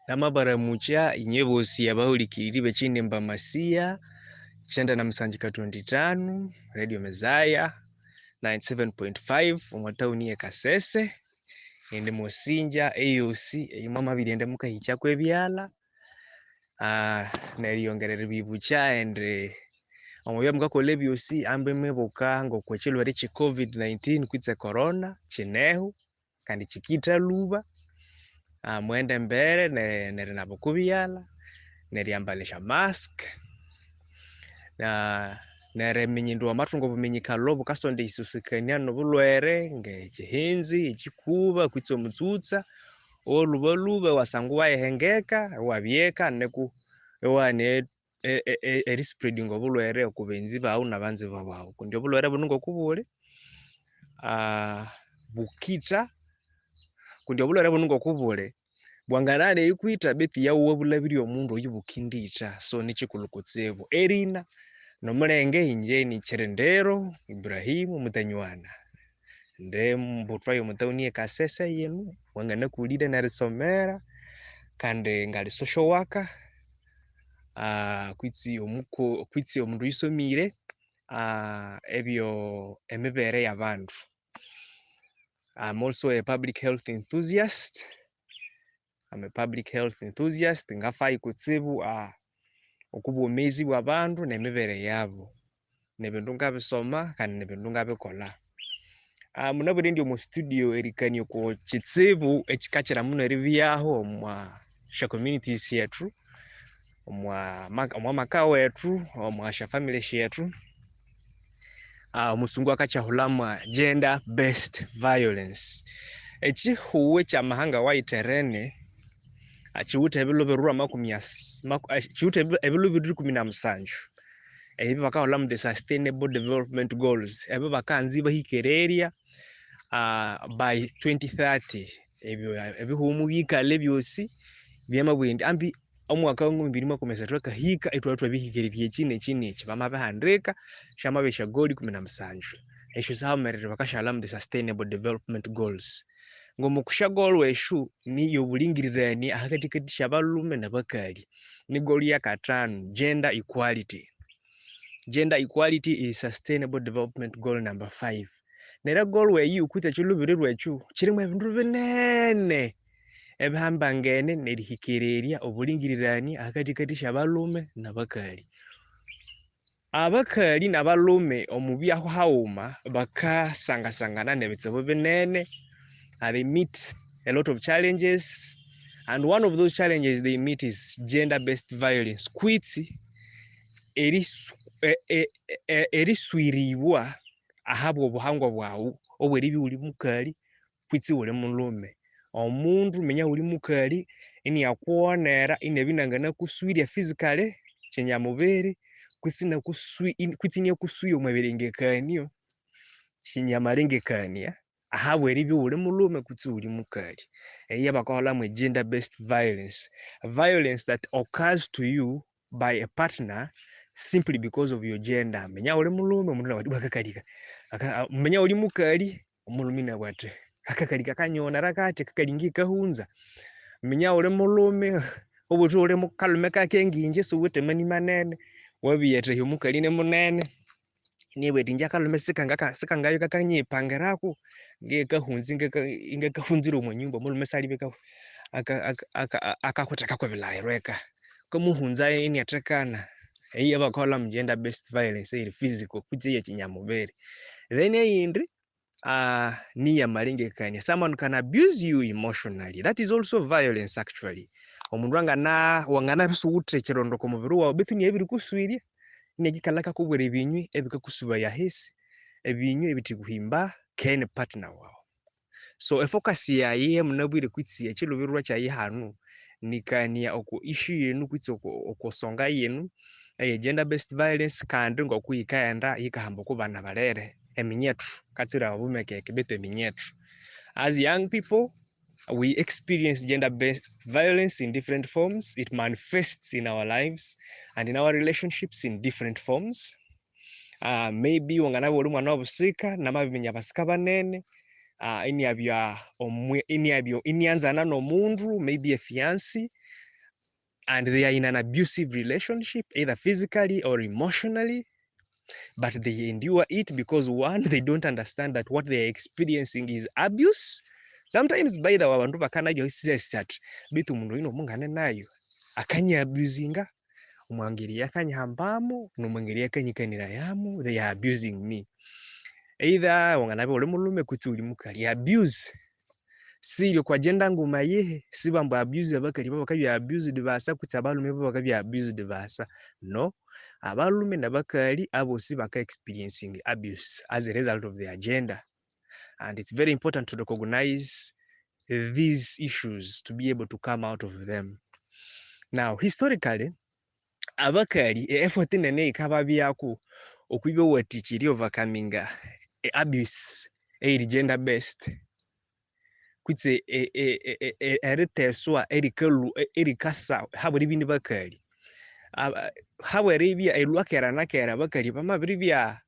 Namabaramucha inyevosi abahuliki bechinde mbamasia chenda na msanjika 25 Radio Mezaya 97.5 omwatauni ya Kasese ende mosinja eyosi imama birende mukahicha kwebyala neriyongerera bibucha ende omubya mukakola byosi ambe mwebuka ngokwechilwere chi COVID-19 kwitse corona chinehu kandi chikita luba mwende mbere neri nabo kubyala neriambalisha mask na nereminyindu amathunga obuminyikalo bukasonda isusikania nobulwere ngechihinzi echikuba kwitse omutsutsa olubaluba wasangu wayehengeka wabyeka neku ewane spreading obulwere okubenzi bawu nabanzi babawu kundi obulwere bunungo kubule bukita kundi obulwere bunungo kubule bwanganane ikwita beti yawo bulabiri omundu oyibukindita so nichikulu kutsibu erina nomulenge inje ni Cherendero Ibrahimu Mutanywana nde mbutwayo mutauni ya Kasese yenu wangana kulida narisomera kandi ngali social worker kwitsi omundu yisomire ebyo emibere y'abandu. I'm also a public health enthusiast. Ngafai kutsibu okubwomezi bw'abandu n'emibere yabo nebindu ngabisoma kandi nebindu ngabikola. Munabwire ndi mu studio erikania ku kitsibu ekikakira muno eribyaho mwa sha communities yetu mwa maka wetu mwa sha family yetu musungu akachahulamwa gender based violence echihuwe cha mahanga waiterene achiwute ebiloberwa achiwute ebiloberwa 17 ebi bakahulamu the sustainable development goals ebi bakanzi bahikereria by 2030 ebihumu bikale byosi byamabwendi ambi omwaka wa 2013 kahika etwatwa bihikererie chine bamabihandika shamabesha goli 17 esho samerere bakashalamu the sustainable development goals ngomukusha goal weshu ni yobulingirirani hakatikati shabalume nabakali ni goal ya katano gender equality is sustainable development goal number 5 nera goal weyu kwita chilubirirwe chu chirimo ebindu binene ebihambangene nerihikereria obulingirirani hakatikati shabalume nabakali abakali nabalume omubyaho hauma bakasangasangana nebitsibu binene. They meet a lot of challenges, and one of those challenges they meet is gender-based violence. Kwitsi eriswiribwa ahabwo obuhangwa bwawu obweribi uli mukali kwitsi uli mulume omundu menya uli mukali ini yakuonera inebinangana kuswirya physically chinyamubiri kwitsi nekuswiya omwabirengekanio chinyamalengekania ahabwe eribi uli mulume kwitsi uli mukali eya bakaholamu gender based violence that occurs to you by a partner simply because of your gender. Menya uli mulume omundu nabati bakakalika menya uli mukali omulume nabwate akakalika kanyona rakati kakalingi kahunza menya uli mulume obuti uli mukalume kakenginje suwete mani manene wabiyete yo mukali ne munene niwe tinja kalume sikangayo kakanyipangirako ngekahunzi ngekahunzira mu nyumba mulume salibeka akakutaka kwebilairweka komuhunza ini atakana eyi abakola mu gender based violence eri physical kwitsi ya chinyamubiri then eyindi ni ya malengekania. Someone can abuse you emotionally. That is also violence actually. Omundu wangana bisuwute chirondo ku mubiri wawe bitu ni ebiri kuswirya negikalaka kubwera ebinywi ebikakusuba yahisi ebinywi ebitiguhimba kene partner wawe. So efocus ya ye munabwire kwitsi ekilubirwa kya yihanu nikania oko issue yenu kwitsi oko songa yenu gender based violence kandi ngokuyikaenda yikahamba kubana balere eminyetu katsira abumekeke beto eminyetu. As young people, we experience gender-based violence in different forms. It manifests in our lives and in our relationships in different forms. Maybe wangana buli mwana obusika namabimenya basika banene ini abyo inyanzana no mundu, maybe a fiancé and they are in an abusive relationship, either physically or emotionally, but they endure it because one, they don't understand that what they are experiencing is abuse. Sometimes by the way, bantu bakanayo sisat bitu mundu ino mungane nayo akanya abusinga umwangiri yakanyambamo numwangiri yakanyikanira yamu, they are abusing me. Either wanganabe ole mulume kuti uli mukali abuse siryo kwa gender nguma yehe sibambo abuse abakali babakabya abused basa kuti abalume babakabya abused basa. No, abalume nabakali abosi baka experiencing abuse as a result of their gender, and it's very important to recognize these issues to be able to come out of them. Now historically abakali effort nene ikababyako okwibe watikiri overcoming abuse gender based kwitse eriteswa erikasa haburi bindi bakali haburi bya elwakera nakera bakali bamabiribya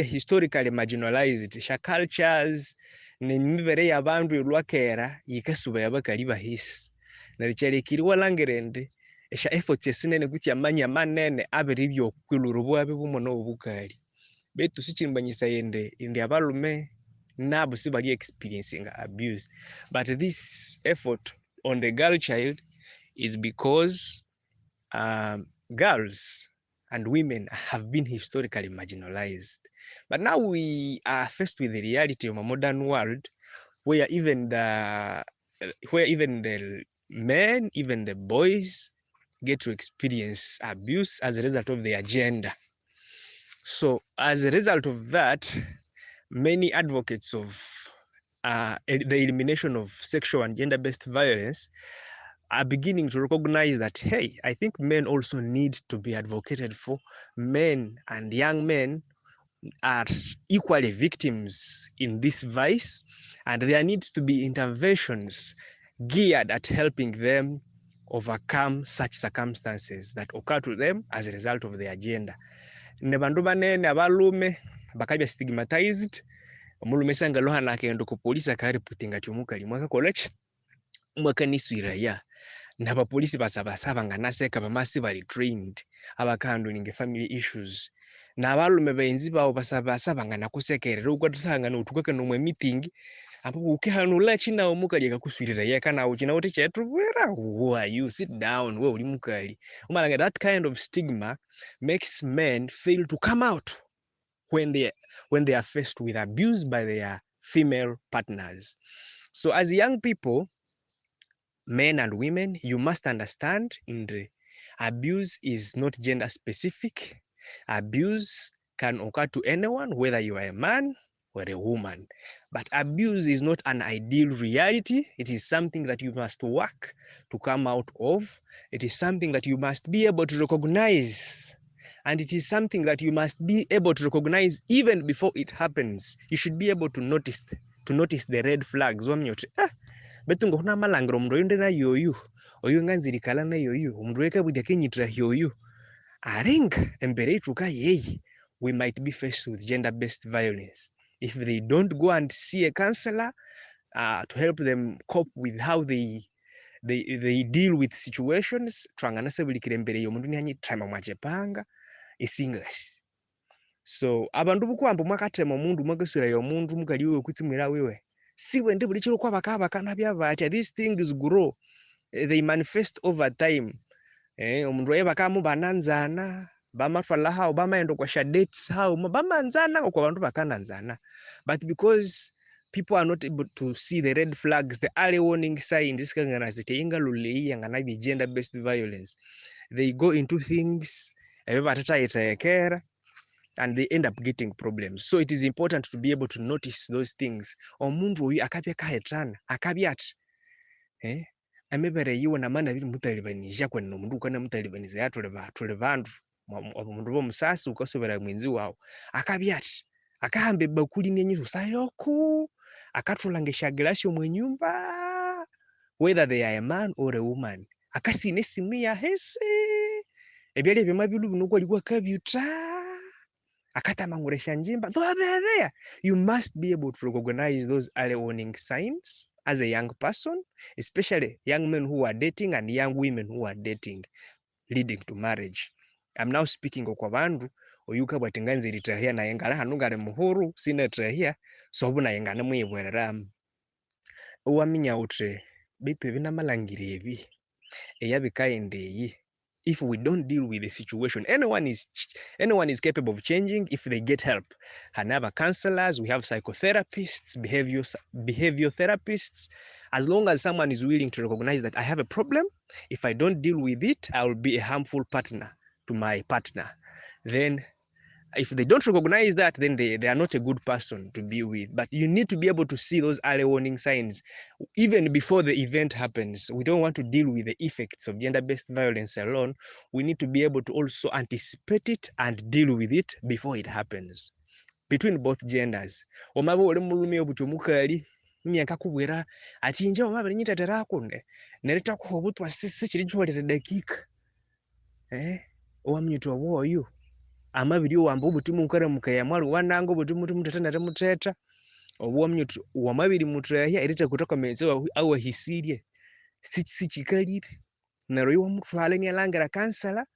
historically marginalized sha cultures nemibere y'abantu elwakera yikasuba yabakali bahisi narikyalekiriwa langerende esha efforts esinene kuti amanya manene abiribya okwilura obwabe bumono obukali betu sichimbanyisa indi abalume nabo sibali experiencing abuse, but this effort on the girl child is because girls and women have been historically marginalized. But now we are faced with the reality of a modern world where even the men, even the boys get to experience abuse as a result of their gender. So as a result of that, many advocates of the elimination of sexual and gender-based violence are beginning to recognize that, hey, I think men also need to be advocated for. Men and young men are equally victims in this vice, and there needs to be interventions geared at helping them overcome such circumstances that occur to them as a result of their gender. Ne bandu banene abalume bakabya stigmatized, omulume sangaloha nakenda ku polisi akariputinga ati omukali mwakakolaki mwakaniswiraya n'abapolisi basabasaba nga naseka bamasi bali trained abakandoninga family issues n'abalume bayenzi bawo basabasaba nga nakusekerera ukwatusanga n'otukaka nomwe meeting apo ukihanula china omukali akakuswirira kana uchina uti chetubwera who are you, sit down, we uli mukali umalanga. That kind of stigma makes men fail to come out when they are faced with abuse by their female partners. So as young people, men and women, you must understand abuse is not gender specific. Abuse can occur to anyone, whether you are a man or a woman. But abuse is not an ideal reality. It is something that you must work to come out of. It is something that you must be able to recognize. And it is something that you must be able to recognize even before it happens. You should be able to notice the red flags. Betu ngo kuna malangiro omundu oyu ndena yoyu oyu nganzirikala na yoyu omundu wekabwidya kenyitira yoyu aringa embere ituka yeyi. We might be faced with gender-based violence if they don't go and see a counselor to help them cope with how they deal with situations. Twangana sebulikira embere y'omundu nyanyitama mwachepanga isingasi. So abandu bukwambo mwakatema omundu mwagaswira y'omundu mukali wewe kutsimwira wewe siwe ndi buli chiro kwa bakana byabati. These things grow, they manifest over time. Omundu waye bakamu bananzana bamafala hao bamaendo kwa dates hao bamanzana okwa bandu bakananzana, but because people are not able to see the red flags, the early warning signs kangana ziteinga luleyi ngana bi gender based violence, they go into things ebebatatayitekera and they end up getting problems. So it is important to be able to notice those things. Omundu oyu akabya kahetana akabyati amebere yiwe namana biri mutalibanisha kwa nomundu kana mutalibaniza yatule bandu omundu bomusasi ukasobera mwenzi wawo akabyati akahambe bakuli nenyizo sayoku akatulangisha glasi omwenyumba, whether they are a man or a woman, akasine simu ya hese ebyali byamabilu binuko alikuwa kabyuta akatamanguresha njimba. Though they are there, you must be able to recognize those early warning signs as a young person, especially young men who are dating and young women who are dating, leading to marriage. I'm now speaking kwa bandu oyuka bwatinganzi litahia na yengala hanungare muhuru sine trahia so buna yengana mwibwereramu uwaminya utre bitu ebina malangire ebi eyabikaende iyi. If we don't deal with the situation, anyone is capable of changing if they get help. And have counselors, we have psychotherapists, behavior therapists. As long as someone is willing to recognize that I have a problem, if I don't deal with it, I will be a harmful partner to my partner. Then if they don't recognize that, then they are not a good person to be with. But you need to be able to see those early warning signs even before the event happens. We don't want to deal with the effects of gender-based violence alone. We need to be able to also anticipate it and deal with it before it happens between both genders. Omaba oli mulumi obuto mukali myaka kubwera ati nje omaba nyitata kunde nereta ko obutwa sisi kiri kyolere dakika owamnyito woyo amabiri wamba obutimu nkara mukaya mwalu wanango obutimu tumutata muteta obwamnyutu wamabiri mutrahia erita kutoka mezo au hisirie sichikalire naro yo mutwale ni alangara kansala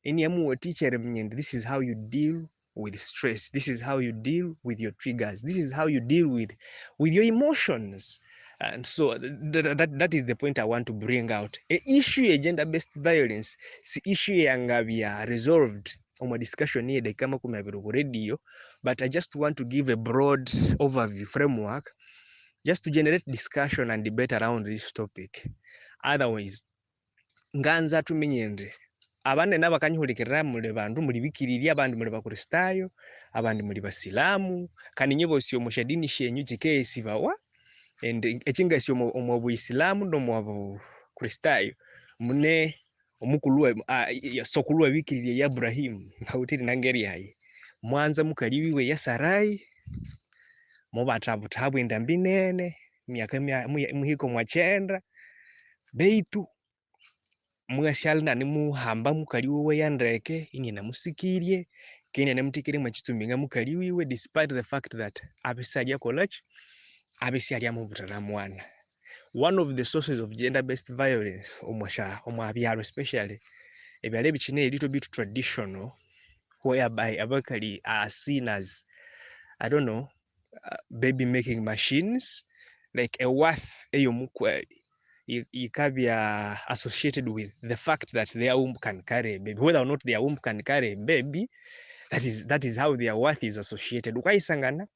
ini amu teacher mnyende. This is how you deal with stress. This is how you deal with your triggers. This is how you deal with your emotions. And so that is the point I want to bring out. A issue ya gender-based violence si issue yanga bya resolved on discussion here they kama kumabiro radio, but I just want to give a broad overview framework just to generate discussion and debate around this topic. Otherwise nganza tumenyende abane nabakanyulikira mule bandu muri bikiriria abandi muri bakristayo abandi muri basilamu kandi nyebo syo mushadini shenyu kikesi bawa and echinga syo mu buislamu ndo mu kristayo mune omukulwa sokulwa bikiriria ya Ibrahim bautiri nangeri yayi mwanza mukaliwiwe ya Sarai mubatabu endambi nene myaka muhiko mwachenda beitu mwasyalina nimuhamba mukali wiwe yandeke inyina musikirie kenya nemutikire mwachituminga mukali wiwe despite the fact that abisalya college abisalya mu butara mwana. One of the sources of gender-based violence omwabyalo especially ebyalo bikine a little bit traditional whereby abakali are seen as baby making machines, like a worth eyomukwali ikabya associated with the fact that their womb can carry a baby. Whether or not their womb can carry a baby, that is how their worth is associated. Ukaisangana,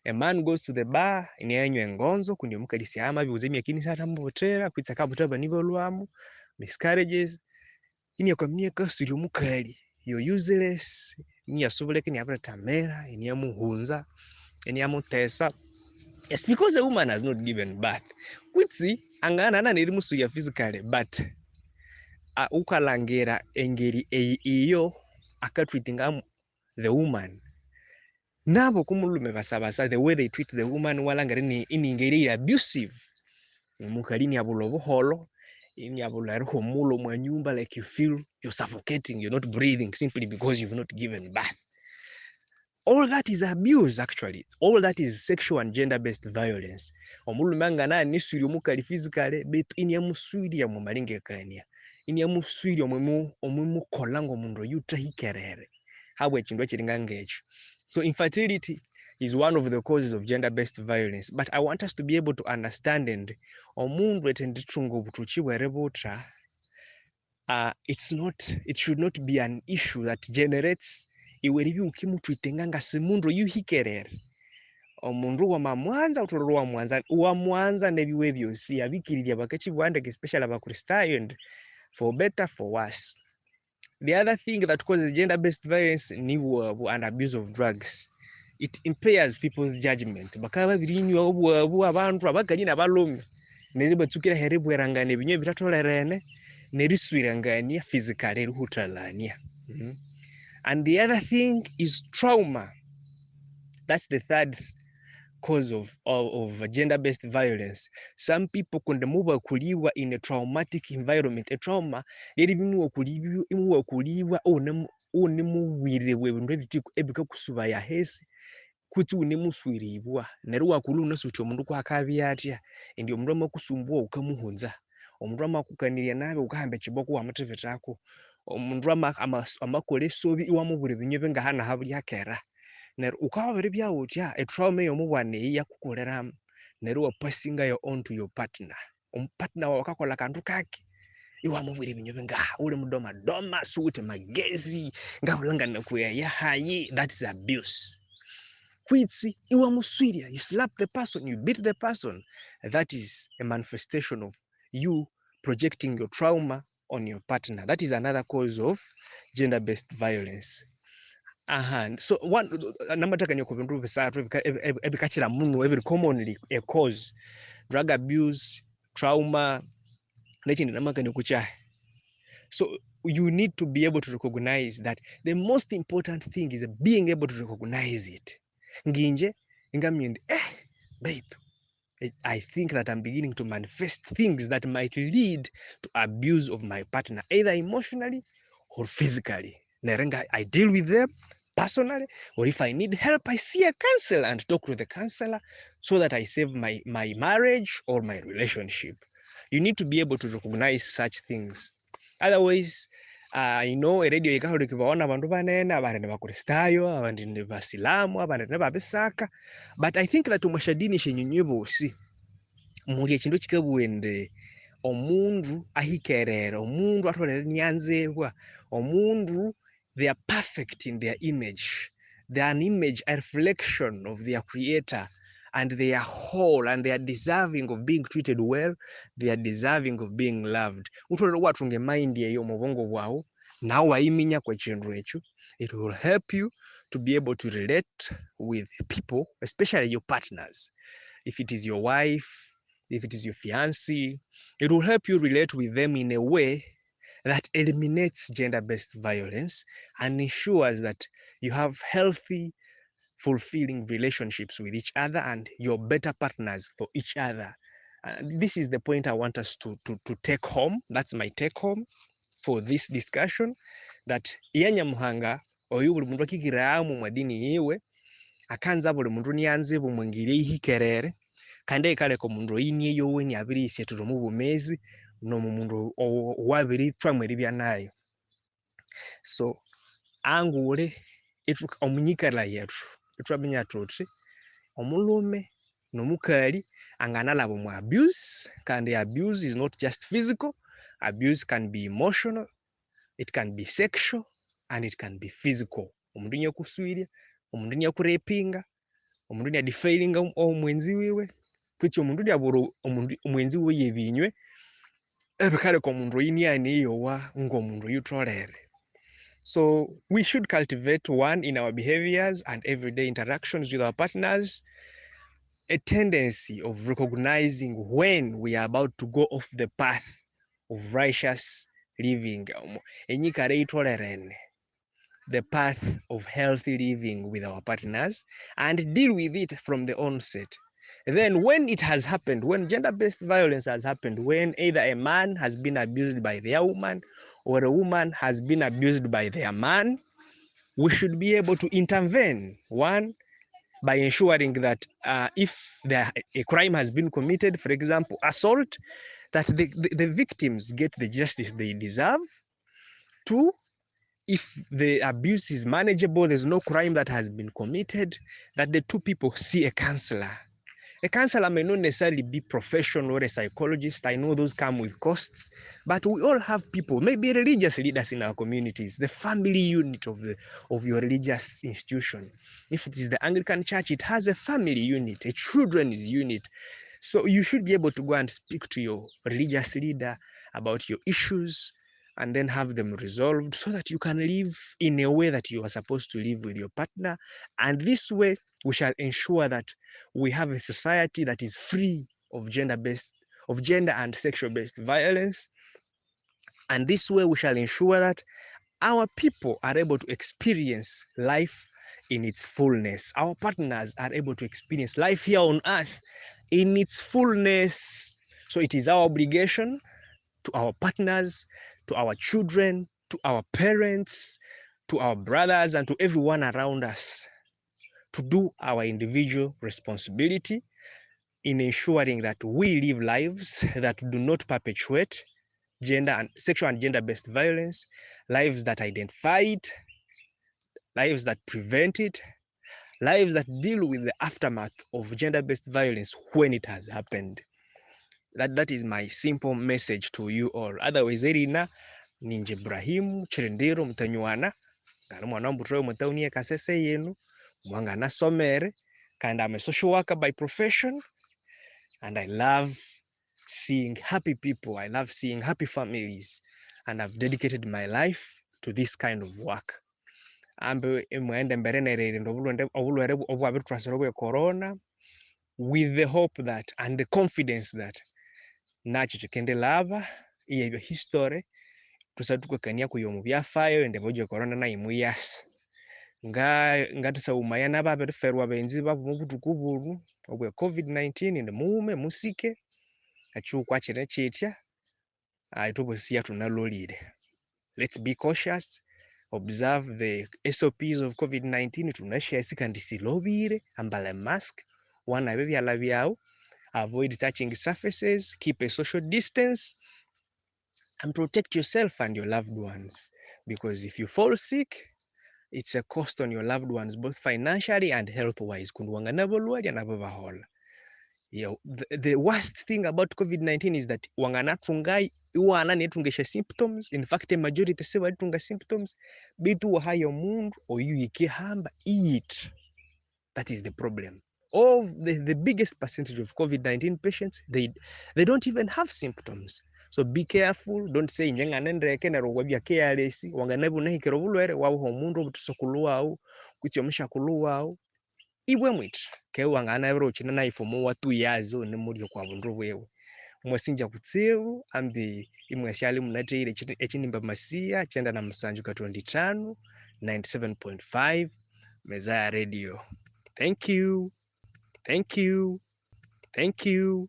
a man goes to the bar inyanywe ngonzo kundi omukalisi amabibuza emyaka isatu mubotera kwitsaka butaba nibolwamu miscarriages inya kwa myaka suri omukali you're useless inya sobuleke ni abratamera inya muhunza inya mutesa. Yes, because the woman has not given birth. Kwitsi angana na neri musuya physically, but ukalangera engeri iyo akatreatinga the woman nabo kumulume basabasa the way they treat the woman walangere ni ingeri abusive mukali ni abulo buholo ni abula roho mulo mwa nyumba, like you feel you're suffocating, you're not breathing simply because you've not given birth. All that is abuse actually. All that is sexual and gender-based violence. Omulume angana nisuri omukali physically but inyamusuri ya mumalingekania. Inyamusuri omumu kolango mundo yuta hikerere. Habwe chindwa chiringa ngecho. So infertility is one of the causes of gender-based violence. But I want us to be able to understand and omundu etenditungo butuchibwere butra it should not be an issue that generates iweribi ukimutwitenga ngase mundu yuhikerere omundu wa mamwanza utoro wa mwanza nebiwe byosi abikiriria bakachibwanda especially abakristayo and for better for worse. The other thing that causes gender-based violence ni and abuse of drugs. It impairs people's judgment. Bakaba birinyu obwabu abantu abakali nabalome neri batukira herebwerangane ebinyo bitatolerene neri swirangania physically ruhutalania. And the other thing is trauma. That's the third cause of gender-based violence. Some people kundemuba kuliwa in a traumatic environment. A trauma leri bimu kuliwa onemu wire we ndebiti ebika kusuba ya hesi kuti unemuswiribwa neryo wakulu unasuti omundu kwakabya atya indi omundu amakusumbua ukamuhunza omundu amakukanirya nabi ukahamba ekiboko wamuthibithako omundu amakola esobi iwamubwira ebinywe ngahana habulyakera neryo ukawabiribya utya etrauma ey'omubwana eyi yakukoleramu neryo wapasingayo on to your partner omupartner wawe akakola akandu kake iwamubwira ebinywe ngaha uli mudomadoma siwuthi magezi ngabulangana kuyaya hayi, that is abuse. Kwitsi iwamuswirya, you slap the person, you beat the person, that is a manifestation of you projecting your trauma on your partner. That is another cause of gender-based violence. So one namataka nyoko bintu bisatu ebikachira muno every commonly a cause: drug abuse, trauma, nekindi namakani kuchahe. So you need to be able to recognize that the most important thing is being able to recognize it. Nginje ngamyende baitu I think that I'm beginning to manifest things that might lead to abuse of my partner, either emotionally or physically. Nerenga, I deal with them personally, or if I need help, I see a counselor and talk to the counselor so that I save my marriage or my relationship. You need to be able to recognize such things. Otherwise, radio ikahulikivaona vandu vanene avandi ni vakristayo avandi ni vasilamu avandi ni vavisaka, but I think that umashadini shenyunywe vosi muli ekindu kikabuwende omundu ahikerere omundu atholere nyanzebwa omundu they are perfect in their image, they are an image, a reflection of their creator, and they are whole and they are deserving of being treated well, they are deserving of being loved. Utholere wathunga mind eyo mubongo bwawo nawe wayiminya kwa chindu ekyo, it will help you to be able to relate with people, especially your partners. If it is your wife, if it is your fiancé, it will help you relate with them in a way that eliminates gender-based violence and ensures that you have healthy, fulfilling relationships with each other and you're better partners for each other. This is the point I want us to take home. That's my take home for this discussion, that iyanyamuhanga oyu buli mundu akikiramu mwadini yiwe akanza buli mundu nyanze bumwingire ihikerere kandi ikaleka omundu oyini yowe nyabiri iseturo mu bumezi no mundu wabiri twamweri byanayo. So angule omunyikala yetu etwamenya tuthi omulume nomukali anganalabo mu abuse, kandi abuse is not just physical. Abuse can be emotional, it can be sexual, and it can be physical. Omundu nyakuswirya, omundu nyakurepinga, omundu nyadefailinga omwenzi wiwe, kwichi omundu nyaburo omwenzi wiwe yebinywe ebikaleka omundu oyiniani yowa ngomundu yutolere. So we should cultivate, one, in our behaviors and everyday interactions with our partners, a tendency of recognizing when we are about to go off the path of righteous living, the path of healthy living with our partners, and deal with it from the onset. Then when it has happened, when gender-based violence has happened, when either a man has been abused by their woman or a woman has been abused by their man, we should be able to intervene. One, by ensuring that if a crime has been committed, for example, assault, that the victims get the justice they deserve. Two, if the abuse is manageable, there's no crime that has been committed, that the two people see a counselor. A counselor may not necessarily be professional or a psychologist. I know those come with costs, but we all have people, maybe religious leaders in our communities, the family unit of your religious institution. If it is the Anglican Church, it has a family unit, a children's unit. So you should be able to go and speak to your religious leader about your issues and then have them resolved so that you can live in a way that you are supposed to live with your partner. And this way, we shall ensure that we have a society that is free of gender and sexual-based violence. And this way, we shall ensure that our people are able to experience life in its fullness. Our partners are able to experience life here on earth in its fullness. So it is our obligation to our partners, to our children, to our parents, to our brothers, and to everyone around us to do our individual responsibility in ensuring that we live lives that do not perpetuate sexual and gender-based violence, lives that identify it, lives that prevent it, lives that deal with the aftermath of gender-based violence when it has happened. That is my simple message to you all. Otherwise, erina ninje Ibrahimu Chirindiro Mtanywana ngana mwana wambutoyo mutauni ya Kasese yenu mwanga nasomere, and I'm a social worker by profession, and I love seeing happy people. I love seeing happy families, and I've dedicated my life to this kind of work. Ambe mwende mbere nererinde obulwere obwabitwasira bwe corona, with the hope that and the confidence that nacho chikendelava iyo history tusatukakania kuyo mubyafayo ende boje corona na imuyasa ngatisaumaya nababeferwa benzi babo mubutuku bulu obwe covid-19 ende muume musike achukwa chene chitya aitobosia tunalolire. Let's be cautious, observe the SOPs of covid-19 tunashiyasika ndisilobire, ambala mask, wana bebyala byao, avoid touching surfaces, keep a social distance, and protect yourself and your loved ones, because if you fall sick, it's a cost on your loved ones, both financially and health-wise. The worst thing about COVID-19 is that wanganatungai iwana netungesha symptoms. In fact, the majority say walitunga symptoms bitu wahayo mundu oyuike hamba eat. That is the problem. Of the biggest percentage of COVID-19 patients, they don't even have symptoms. So be careful. Don't say njenga nendreke na rogwabya careless wanganabu nahikero bulwere waho mundu obutusokuluwao kutyomusha kuluwao iwe mwit ke wangana ebro china na ifomo wa 2 years ne muri kwa bundu bwewe mwasinja kutsiru ambi imwashali munateire echinimba masia chenda na msanju ka 25 97.5 Mezaya Radio. Thank you. Thank you. Thank you.